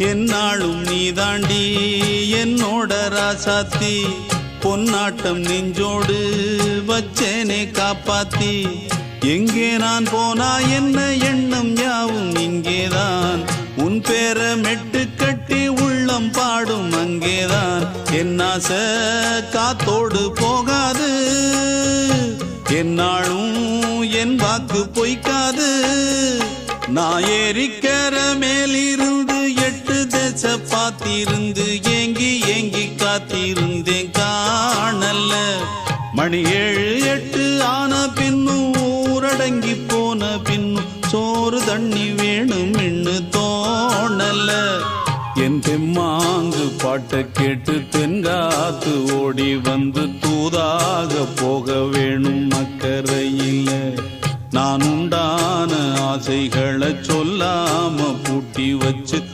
என்னாலும் நீ தாண்டி என்னோட ராசாத்தி பொன்னாட்டம் நெஞ்சோடு வச்சேனே காப்பாத்தி எங்கே நான் போனா என்ன எண்ணம் யாவும் இங்கேதான் உன் பேர மெட்டு கட்டி உள்ளம் பாடும் அங்கேதான் என் ஆசை காத்தோடு போகாது என்னாலும் என் வாக்கு பொய்க்காது நான் ஏறிக்கிற மேலிருந்து 8 தேச பார்த்திருந்து ஏங்கி ஏங்கி காத்திருந்தேன் காணல்ல மணி 7 8 ஆன பின்னும் ஊரடங்கி போன பின்னும் சோறு தண்ணி வேணும் என்று தோணல என் தெம்மாங்கு பாட்டை கேட்டு தென்காத்து ஓடி வந்து தூதாக போக வேணும் அக்கறையில் நான் உண்டான ஆசைகளை சொல்லாம பூட்டி வச்சு